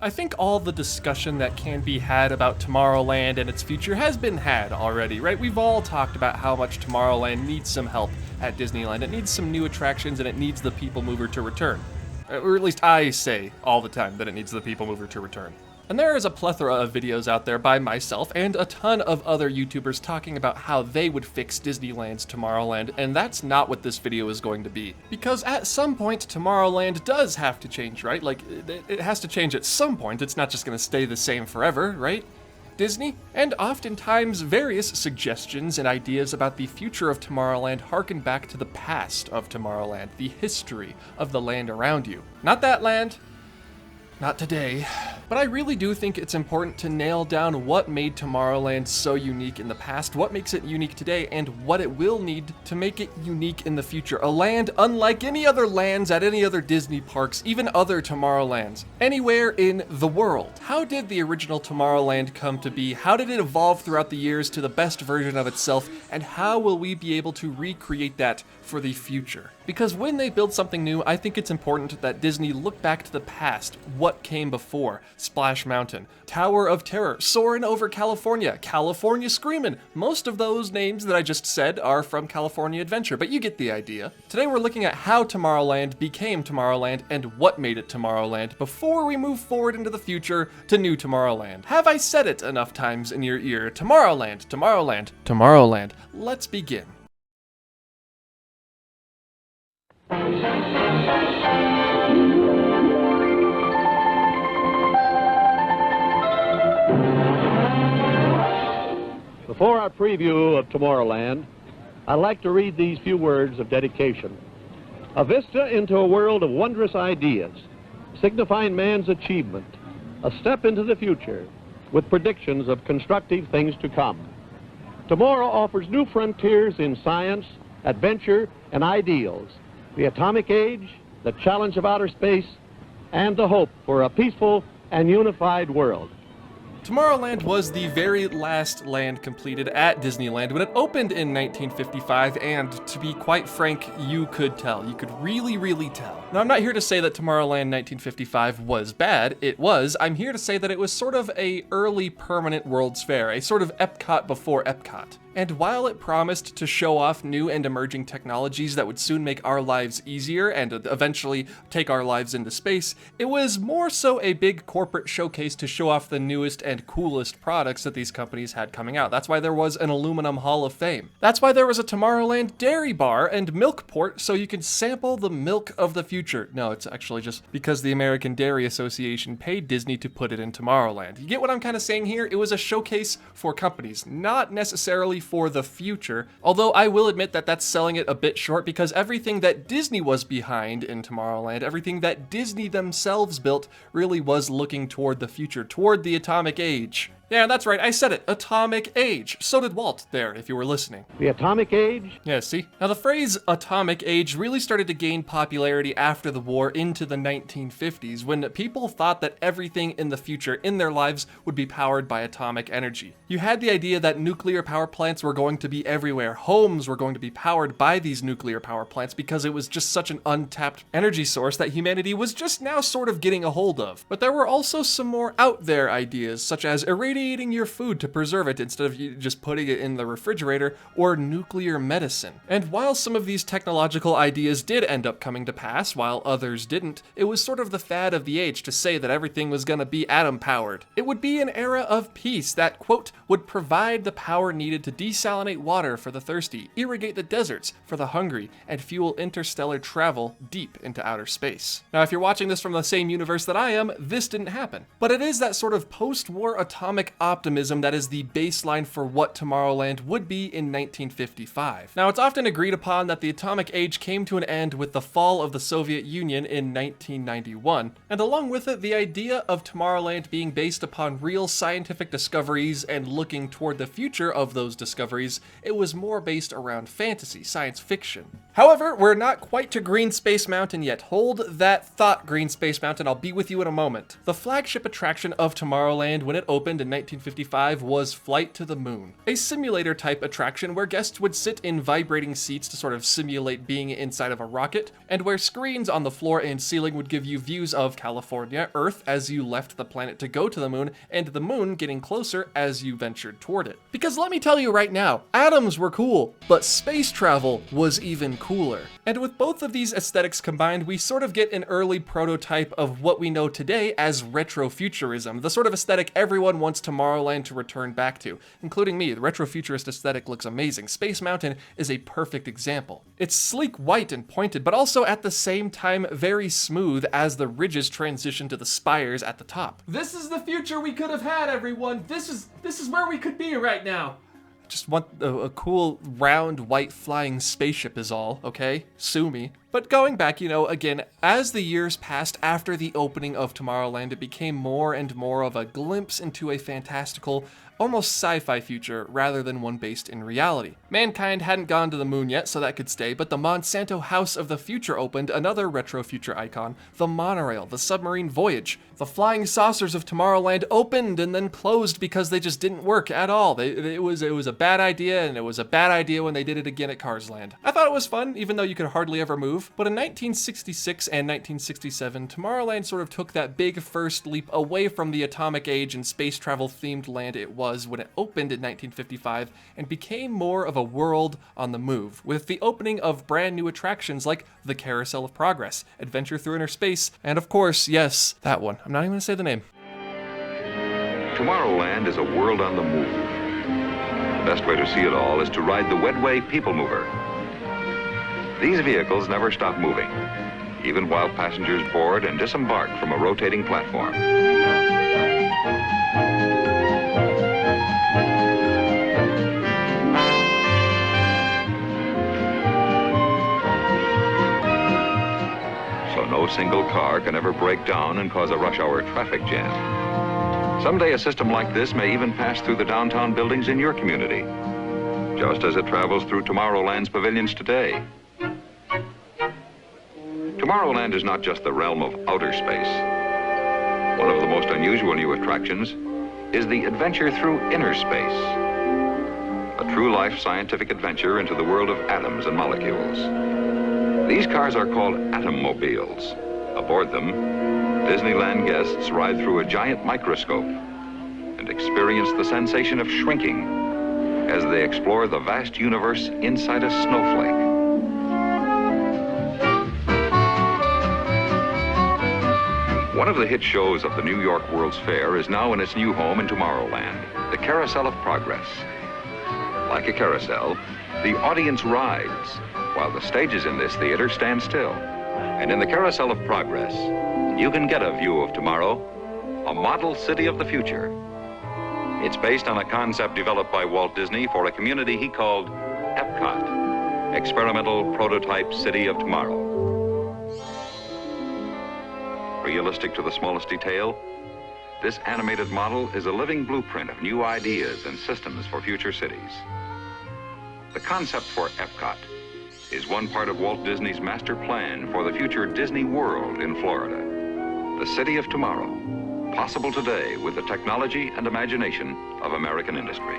I think all the discussion that can be had about Tomorrowland and its future has been had already, right? We've all talked about how much Tomorrowland needs some help at Disneyland. It needs some new attractions and it needs the People Mover to return. Or at least I say all the time that it needs the People Mover to return. And there is a plethora of videos out there by myself and a ton of other YouTubers talking about how they would fix Disneyland's Tomorrowland, and that's not what this video is going to be. Because at some point, Tomorrowland does have to change, right? Like, it has to change at some point. It's not just gonna stay the same forever, right? Disney, and oftentimes various suggestions and ideas about the future of Tomorrowland harken back to the past of Tomorrowland, the history of the land around you. Not that land, not today. But I really do think it's important to nail down what made Tomorrowland so unique in the past, what makes it unique today, and what it will need to make it unique in the future. A land unlike any other lands at any other Disney parks, even other Tomorrowlands, anywhere in the world. How did the original Tomorrowland come to be? How did it evolve throughout the years to the best version of itself? And how will we be able to recreate that for the future? Because when they build something new, I think it's important that Disney look back to the past, what came before. Splash Mountain, Tower of Terror, Soarin' over California, California Screamin'. Most of those names that I just said are from California Adventure, but you get the idea. Today we're looking at how Tomorrowland became Tomorrowland and what made it Tomorrowland before we move forward into the future to new Tomorrowland. Have I said it enough times in your ear? Tomorrowland, Tomorrowland, Tomorrowland. Let's begin. Before our preview of Tomorrowland, I'd like to read these few words of dedication. A vista into a world of wondrous ideas, signifying man's achievement, a step into the future, with predictions of constructive things to come. Tomorrow offers new frontiers in science, adventure, and ideals, the atomic age, the challenge of outer space, and the hope for a peaceful and unified world. Tomorrowland was the very last land completed at Disneyland when it opened in 1955, and to be quite frank, you could tell. You could really tell. Now, I'm not here to say that Tomorrowland 1955 was bad. It was. I'm here to say that it was sort of a early permanent World's Fair, a sort of Epcot before Epcot. And while it promised to show off new and emerging technologies that would soon make our lives easier and eventually take our lives into space, it was more so a big corporate showcase to show off the newest and coolest products that these companies had coming out. That's why there was an aluminum Hall of Fame. That's why there was a Tomorrowland dairy bar and milk port so you could sample the milk of the future. No, it's actually just because the American Dairy Association paid Disney to put it in Tomorrowland. You get what I'm kind of saying here? It was a showcase for companies, not necessarily for the future, although I will admit that that's selling it a bit short because everything that Disney was behind in Tomorrowland, everything that Disney themselves built really was looking toward the future, toward the atomic age. Yeah, that's right, I said it, atomic age. So did Walt there, if you were listening. The atomic age? Yeah, see? Now the phrase atomic age really started to gain popularity after the war into the 1950s, when people thought that everything in the future in their lives would be powered by atomic energy. You had the idea that nuclear power plants were going to be everywhere. Homes were going to be powered by these nuclear power plants because it was just such an untapped energy source that humanity was just now sort of getting a hold of. But there were also some more out there ideas, such as irradiating your food to preserve it instead of you just putting it in the refrigerator, or nuclear medicine. And while some of these technological ideas did end up coming to pass, while others didn't, it was sort of the fad of the age to say that everything was gonna be atom-powered. It would be an era of peace that, quote, would provide the power needed to desalinate water for the thirsty, irrigate the deserts for the hungry, and fuel interstellar travel deep into outer space. Now, if you're watching this from the same universe that I am, this didn't happen. But it is that sort of post-war atomic optimism that is the baseline for what Tomorrowland would be in 1955. Now, it's often agreed upon that the atomic age came to an end with the fall of the Soviet Union in 1991, and along with it, the idea of Tomorrowland being based upon real scientific discoveries and looking toward the future of those discoveries, it was more based around fantasy, science fiction. However, we're not quite to Green Space Mountain yet. Hold that thought, Green Space Mountain, I'll be with you in a moment. The flagship attraction of Tomorrowland when it opened in 1955 was Flight to the Moon, a simulator-type attraction where guests would sit in vibrating seats to sort of simulate being inside of a rocket, and where screens on the floor and ceiling would give you views of California, Earth as you left the planet to go to the moon, and the moon getting closer as you ventured toward it. Because let me tell you right now, atoms were cool, but space travel was even cooler. And with both of these aesthetics combined, we sort of get an early prototype of what we know today as retrofuturism, the sort of aesthetic everyone wants Tomorrowland to return back to, including me. The retrofuturist aesthetic looks amazing. Space Mountain is a perfect example. It's sleek, white, and pointed, but also at the same time very smooth as the ridges transition to the spires at the top. This is the future we could have had, everyone. This is where we could be right now. Just want a cool, round, white flying spaceship is all, okay? Sue me. But going back, again, as the years passed after the opening of Tomorrowland, it became more and more of a glimpse into a fantastical, almost sci-fi future rather than one based in reality. Mankind hadn't gone to the moon yet, so that could stay, but the Monsanto House of the Future opened, another retro future icon, the monorail, the submarine voyage. The flying saucers of Tomorrowland opened and then closed because they just didn't work at all. It was a bad idea, and it was a bad idea when they did it again at Cars Land. I thought it was fun, even though you could hardly ever move, but in 1966 and 1967, Tomorrowland sort of took that big first leap away from the atomic age and space travel themed land it was when it opened in 1955 and became more of a world on the move, with the opening of brand new attractions like the Carousel of Progress, Adventure Through Inner Space, and of course, yes, that one. I'm not even going to say the name. Tomorrowland is a world on the move. The best way to see it all is to ride the Wedway People Mover. These vehicles never stop moving, even while passengers board and disembark from a rotating platform. No single car can ever break down and cause a rush hour traffic jam. Someday a system like this may even pass through the downtown buildings in your community, just as it travels through Tomorrowland's pavilions today. Tomorrowland is not just the realm of outer space. One of the most unusual new attractions is the Adventure Through Inner Space, a true-life scientific adventure into the world of atoms and molecules. These cars are called atommobiles. Aboard them, Disneyland guests ride through a giant microscope and experience the sensation of shrinking as they explore the vast universe inside a snowflake. One of the hit shows of the New York World's Fair is now in its new home in Tomorrowland, the Carousel of Progress. Like a carousel, the audience rides, while the stages in this theater stand still. And in the Carousel of Progress, you can get a view of tomorrow, a model city of the future. It's based on a concept developed by Walt Disney for a community he called Epcot, Experimental Prototype City of Tomorrow. Realistic to the smallest detail, this animated model is a living blueprint of new ideas and systems for future cities. The concept for Epcot is one part of Walt Disney's master plan for the future Disney World in Florida. The city of tomorrow, possible today with the technology and imagination of American industry.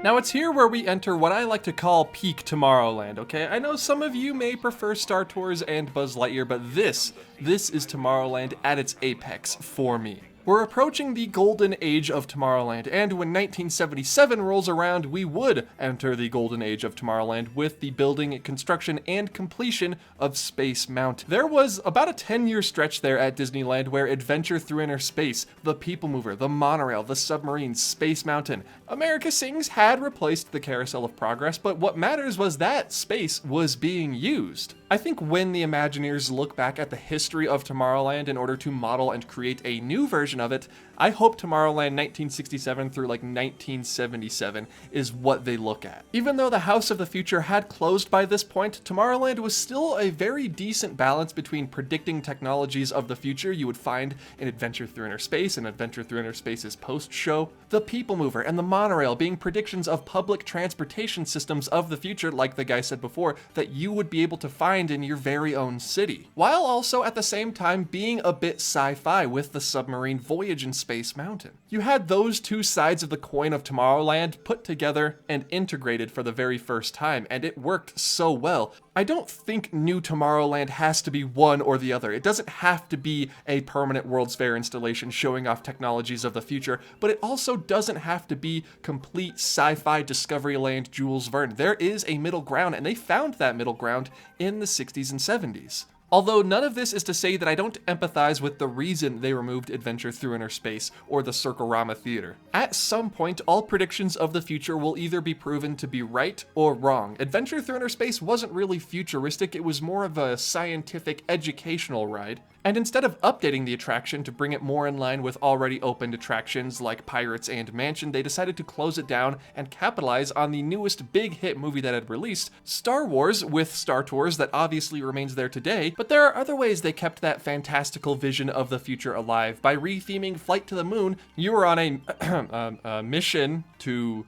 Now it's here where we enter what I like to call peak Tomorrowland, okay? I know some of you may prefer Star Tours and Buzz Lightyear, but this is Tomorrowland at its apex for me. We're approaching the golden age of Tomorrowland, and when 1977 rolls around, we would enter the golden age of Tomorrowland with the building, construction, and completion of Space Mountain. There was about a 10-year stretch there at Disneyland where Adventure Through Inner Space, the People Mover, the monorail, the submarine, Space Mountain, America Sings had replaced the Carousel of Progress, but what matters was that space was being used. I think when the Imagineers look back at the history of Tomorrowland in order to model and create a new version of it, I hope Tomorrowland 1967 through like 1977 is what they look at. Even though the House of the Future had closed by this point, Tomorrowland was still a very decent balance between predicting technologies of the future you would find in Adventure Through Inner Space and Adventure Through Inner Space's post-show, the People Mover and the monorail being predictions of public transportation systems of the future, like the guy said before, that you would be able to find find in your very own city, while also at the same time being a bit sci-fi with the submarine voyage in Space Mountain. You had those two sides of the coin of Tomorrowland put together and integrated for the very first time, and it worked so well. I don't think New Tomorrowland has to be one or the other. It doesn't have to be a permanent World's Fair installation showing off technologies of the future, but it also doesn't have to be complete sci-fi Discoveryland Jules Verne. There is a middle ground, and they found that middle ground in the 60s and 70s. Although none of this is to say that I don't empathize with the reason they removed Adventure Through Inner Space or the Circle-Rama Theater. At some point, all predictions of the future will either be proven to be right or wrong. Adventure Through Inner Space wasn't really futuristic, it was more of a scientific educational ride. And instead of updating the attraction to bring it more in line with already opened attractions like Pirates and Mansion, they decided to close it down and capitalize on the newest big hit movie that had released, Star Wars, with Star Tours that obviously remains there today, but there are other ways they kept that fantastical vision of the future alive. By re-theming Flight to the Moon, you were on a mission to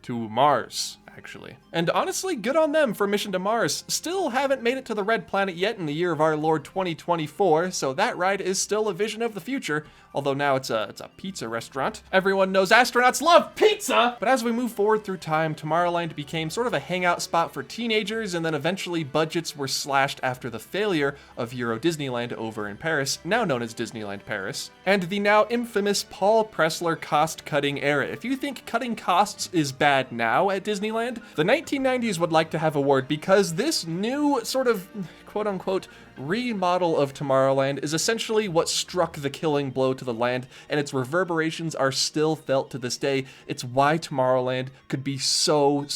Mars, actually. And honestly, good on them for Mission to Mars. Still haven't made it to the Red Planet yet in the year of our Lord 2024, so that ride is still a vision of the future, although now it's a pizza restaurant. Everyone knows astronauts love pizza! But as we move forward through time, Tomorrowland became sort of a hangout spot for teenagers, and then eventually budgets were slashed after the failure of Euro Disneyland over in Paris, now known as Disneyland Paris, and the now infamous Paul Pressler cost-cutting era. If you think cutting costs is bad now at Disneyland, the 1990s would like to have a word, because this new sort of quote-unquote remodel of Tomorrowland is essentially what struck the killing blow to the land, and its reverberations are still felt to this day. It's why Tomorrowland could be so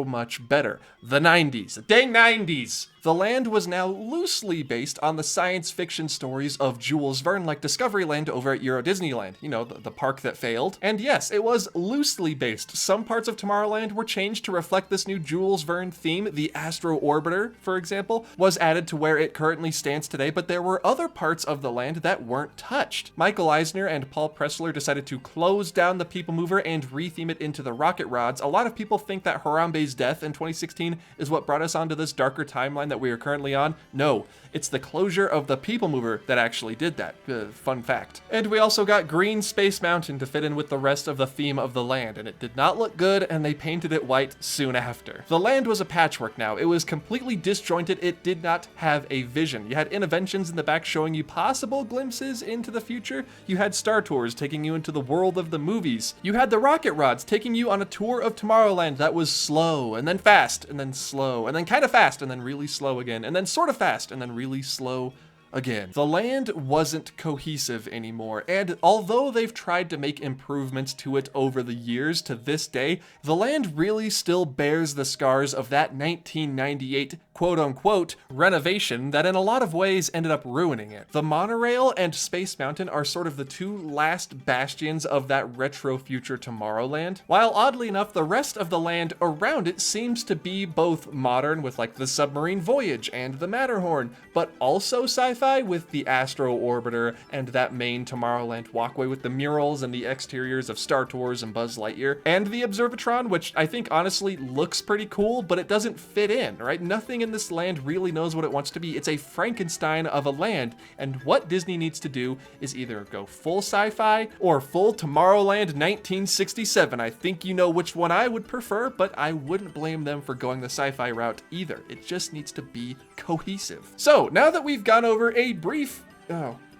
much better. The 90s. The dang 90s! The land was now loosely based on the science fiction stories of Jules Verne, like Discoveryland over at Euro Disneyland, you know, the park that failed. And yes, it was loosely based. Some parts of Tomorrowland were changed to reflect this new Jules Verne theme. The Astro Orbiter, for example, was added to where it currently stands today, but there were other parts of the land that weren't touched. Michael Eisner and Paul Pressler decided to close down the People Mover and retheme it into the Rocket Rods. A lot of people think that Harambe's death in 2016 is what brought us onto this darker timeline that we are currently on. No, it's the closure of the People Mover that actually did that. Fun fact. And we also got green Space Mountain to fit in with the rest of the theme of the land, and it did not look good, and they painted it white soon after. The land was a patchwork now. It was completely disjointed. It did not have a vision. You had interventions in the back showing you possible glimpses into the future. You had Star Tours taking you into the world of the movies. You had the Rocket Rods taking you on a tour of Tomorrowland that was slow, and then fast, and then slow, and then kind of fast, and then really slow again, and then sort of fast, and then really slow again. The land wasn't cohesive anymore, and although they've tried to make improvements to it over the years, to this day, the land really still bears the scars of that 1998 quote-unquote renovation that in a lot of ways ended up ruining it. The monorail and Space Mountain are sort of the two last bastions of that retro future Tomorrowland, while oddly enough the rest of the land around it seems to be both modern with like the submarine voyage and the Matterhorn, but also sci-fi with the Astro Orbiter and that main Tomorrowland walkway with the murals and the exteriors of Star Tours and Buzz Lightyear, and the Observatron, which I think honestly looks pretty cool, but it doesn't fit in, right? Nothing in this land really knows what it wants to be. It's a Frankenstein of a land, and what Disney needs to do is either go full sci-fi or full Tomorrowland 1967. I think you know which one I would prefer, but I wouldn't blame them for going the sci-fi route either. It just needs to be cohesive. So now that we've gone over a brief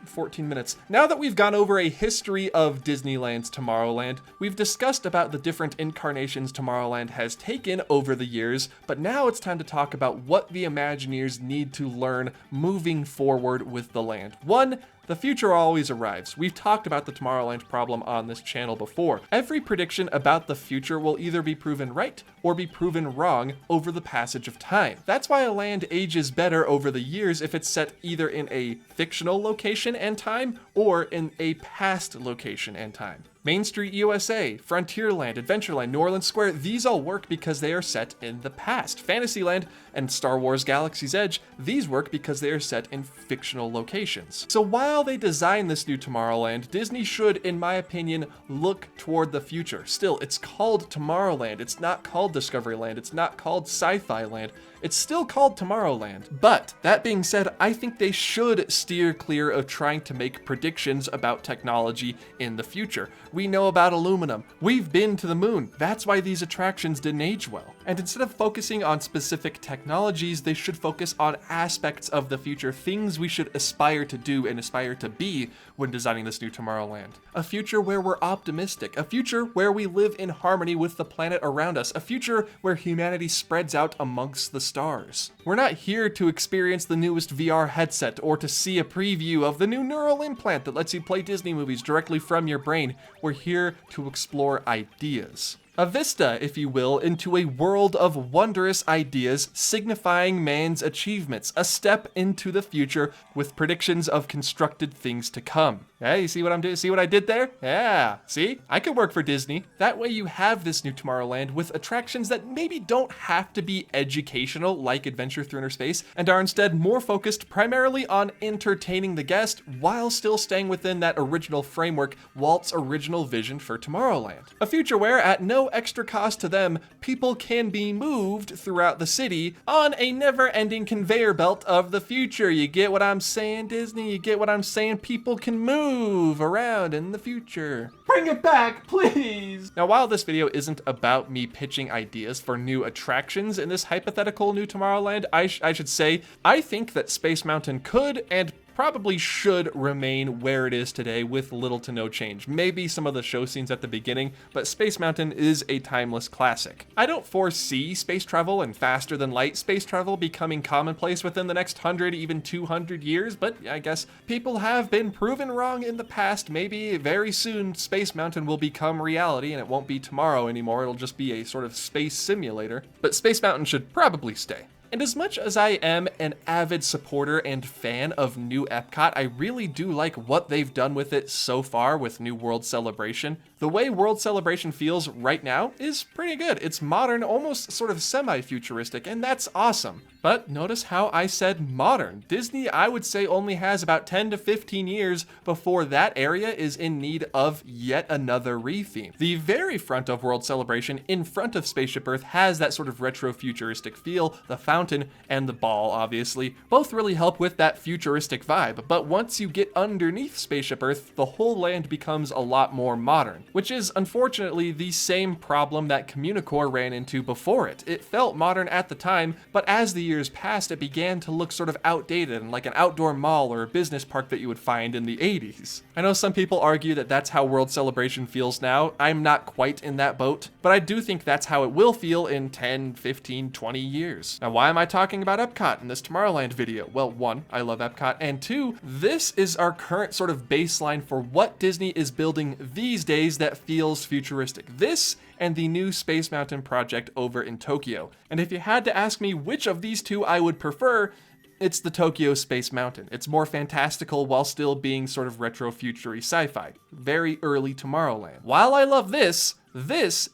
14 minutes. Now that we've gone over a history of Disneyland's Tomorrowland, we've discussed about the different incarnations Tomorrowland has taken over the years, but now it's time to talk about what the Imagineers need to learn moving forward with the land. One, the future always arrives. We've talked about the Tomorrowland problem on this channel before. Every prediction about the future will either be proven right or be proven wrong over the passage of time. That's why a land ages better over the years if it's set either in a fictional location and time or in a past location and time. Main Street USA, Frontierland, Adventureland, New Orleans Square, these all work because they are set in the past. Fantasyland and Star Wars Galaxy's Edge, these work because they are set in fictional locations. So while they design this new Tomorrowland, Disney should, in my opinion, look toward the future. Still, it's called Tomorrowland. It's not called Discoveryland. It's not called Sci-Fi Land. It's still called Tomorrowland. But that being said, I think they should steer clear of trying to make predictions about technology in the future. We know about aluminum. We've been to the moon. That's why these attractions didn't age well. And instead of focusing on specific technologies, they should focus on aspects of the future, things we should aspire to do and aspire to be when designing this new Tomorrowland. A future where we're optimistic, a future where we live in harmony with the planet around us, a future where humanity spreads out amongst the stars. We're not here to experience the newest VR headset or to see a preview of the new neural implant that lets you play Disney movies directly from your brain. We're here to explore ideas. A vista, if you will, into a world of wondrous ideas signifying man's achievements, a step into the future with predictions of constructed things to come. Yeah, you see what I'm doing? See what I did there? Yeah, see? I could work for Disney. That way you have this new Tomorrowland with attractions that maybe don't have to be educational like Adventure Through Inner Space and are instead more focused primarily on entertaining the guest while still staying within that original framework, Walt's original vision for Tomorrowland. A future where, at no extra cost to them, people can be moved throughout the city on a never-ending conveyor belt of the future. You get what I'm saying, Disney? You get what I'm saying? People can move around in the future. Bring it back, please! Now, while this video isn't about me pitching ideas for new attractions in this hypothetical new Tomorrowland, I should say, I think that Space Mountain could and probably should remain where it is today with little to no change. Maybe some of the show scenes at the beginning, but Space Mountain is a timeless classic. I don't foresee space travel and faster than light space travel becoming commonplace within the next 100, even 200 years, but I guess people have been proven wrong in the past. Maybe very soon Space Mountain will become reality and it won't be tomorrow anymore. It'll just be a sort of space simulator, but Space Mountain should probably stay. And as much as I am an avid supporter and fan of new Epcot, I really do like what they've done with it so far with New World Celebration. The way World Celebration feels right now is pretty good. It's modern, almost sort of semi-futuristic, and that's awesome. But notice how I said modern. Disney, I would say, only has about 10 to 15 years before that area is in need of yet another retheme. The very front of World Celebration, in front of Spaceship Earth, has that sort of retro-futuristic feel. The fountain and the ball, obviously, both really help with that futuristic vibe. But once you get underneath Spaceship Earth, the whole land becomes a lot more modern, which is unfortunately the same problem that Communicore ran into before it. It felt modern at the time, but as the years passed, it began to look sort of outdated and like an outdoor mall or a business park that you would find in the 80s. I know some people argue that that's how World Celebration feels now. I'm not quite in that boat, but I do think that's how it will feel in 10, 15, 20 years. Now, why am I talking about Epcot in this Tomorrowland video? Well, one, I love Epcot, and two, this is our current sort of baseline for what Disney is building these days that feels futuristic. This and the new Space Mountain project over in Tokyo. And if you had to ask me which of these two I would prefer, it's the Tokyo Space Mountain. It's more fantastical while still being sort of retro-futury sci-fi. Very early Tomorrowland. While I love this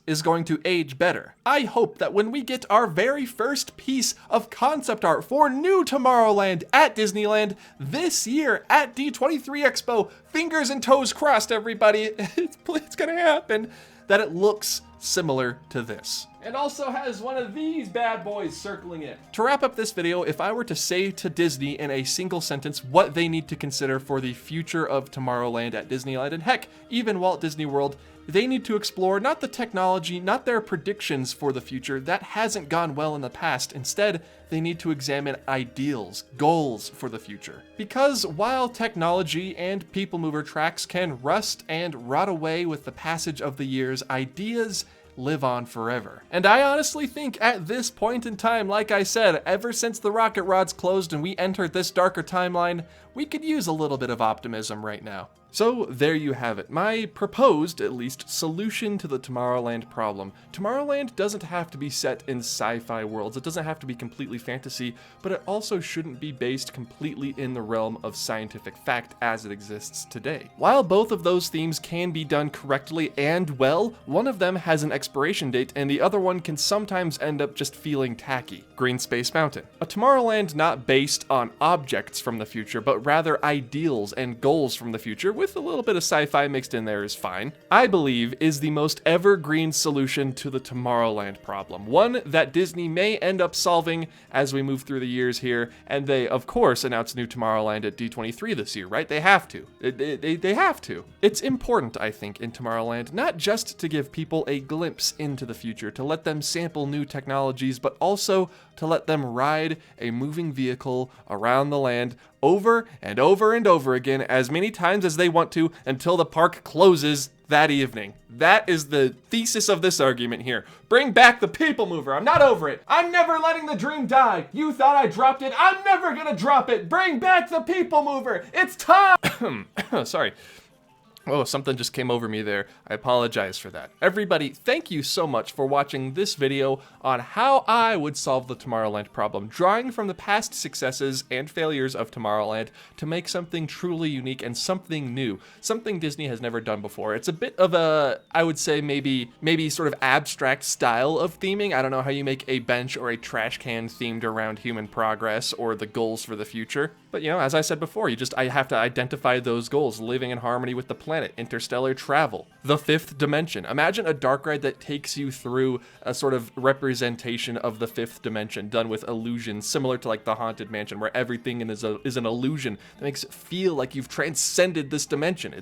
is going to age better. I hope that when we get our very first piece of concept art for new Tomorrowland at Disneyland this year at D23 Expo, fingers and toes crossed, everybody, it's gonna happen, that it looks similar to this. It also has one of these bad boys circling it. To wrap up this video, if I were to say to Disney in a single sentence what they need to consider for the future of Tomorrowland at Disneyland, and heck, even Walt Disney World, they need to explore not the technology, not their predictions for the future. That hasn't gone well in the past. Instead, they need to examine ideals, goals for the future. Because while technology and people mover tracks can rust and rot away with the passage of the years, ideas live on forever. And I honestly think at this point in time, like I said, ever since the rocket rods closed and we entered this darker timeline, we could use a little bit of optimism right now. So there you have it, my proposed, at least, solution to the Tomorrowland problem. Tomorrowland doesn't have to be set in sci-fi worlds, it doesn't have to be completely fantasy, but it also shouldn't be based completely in the realm of scientific fact as it exists today. While both of those themes can be done correctly and well, one of them has an expiration date and the other one can sometimes end up just feeling tacky. Green Space Mountain. A Tomorrowland not based on objects from the future, but rather ideals and goals from the future, with a little bit of sci-fi mixed in there is fine, I believe is the most evergreen solution to the Tomorrowland problem. One that Disney may end up solving as we move through the years here, and they, of course, announced new Tomorrowland at D23 this year, right? They have to. They have to. It's important, I think, in Tomorrowland, not just to give people a glimpse into the future, to let them sample new technologies, but also to let them ride a moving vehicle around the land over and over and over again as many times as they want to until the park closes that evening. That is the thesis of this argument here. Bring back the people mover. I'm not over it. I'm never letting the dream die. You thought I dropped it. I'm never gonna drop it. Bring back the people mover. It's time. Sorry. Oh, something just came over me there. I apologize for that. Everybody, thank you so much for watching this video on how I would solve the Tomorrowland problem, drawing from the past successes and failures of Tomorrowland to make something truly unique and something new, something Disney has never done before. It's a bit of a, I would say maybe sort of abstract style of theming. I don't know how you make a bench or a trash can themed around human progress or the goals for the future. But you know, as I said before, I have to identify those goals, living in harmony with the planet, interstellar travel, the fifth dimension. Imagine a dark ride that takes you through a sort of representation of the fifth dimension, done with illusions, similar to like the Haunted Mansion, where everything is an illusion that makes it feel like you've transcended this dimension.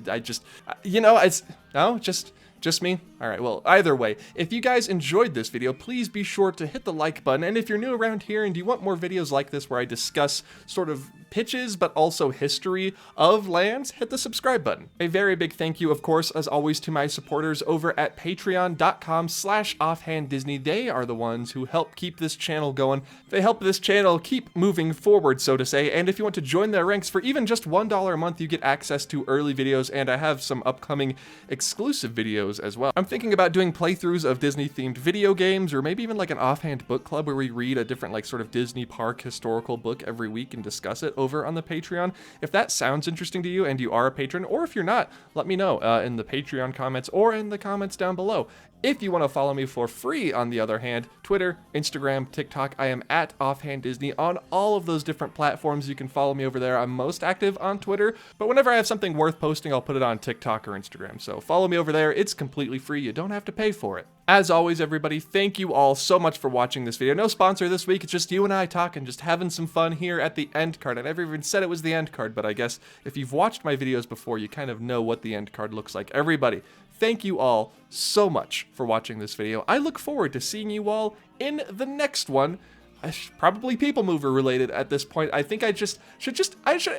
Just me? Alright, well, either way, if you guys enjoyed this video, please be sure to hit the like button, and if you're new around here and you want more videos like this where I discuss sort of pitches but also history of lands, hit the subscribe button. A very big thank you, of course, as always, to my supporters over at patreon.com/offhanddisney. They are the ones who help keep this channel going. They help this channel keep moving forward, so to say, and if you want to join their ranks for even just $1 a month, you get access to early videos, and I have some upcoming exclusive videos as well. I'm thinking about doing playthroughs of Disney-themed video games, or maybe even like an offhand book club where we read a different like sort of Disney park historical book every week and discuss it over on the Patreon. If that sounds interesting to you and you are a patron, or if you're not, let me know in the Patreon comments or in the comments down below. If you want to follow me for free, on the other hand, Twitter, Instagram, TikTok, I am at Offhand Disney on all of those different platforms. You can follow me over there. I'm most active on Twitter, but whenever I have something worth posting, I'll put it on TikTok or Instagram. So follow me over there. It's completely free. You don't have to pay for it. As always, everybody, thank you all so much for watching this video. No sponsor this week. It's just you and I talking, just having some fun here at the end card. I never even said it was the end card, but I guess if you've watched my videos before, you kind of know what the end card looks like. Everybody, thank you all so much for watching this video. I look forward to seeing you all in the next one. Probably people mover related at this point. I think I should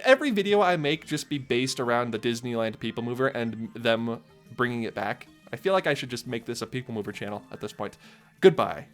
every video I make just be based around the Disneyland people mover and them bringing it back. I feel like I should just make this a people mover channel at this point. Goodbye.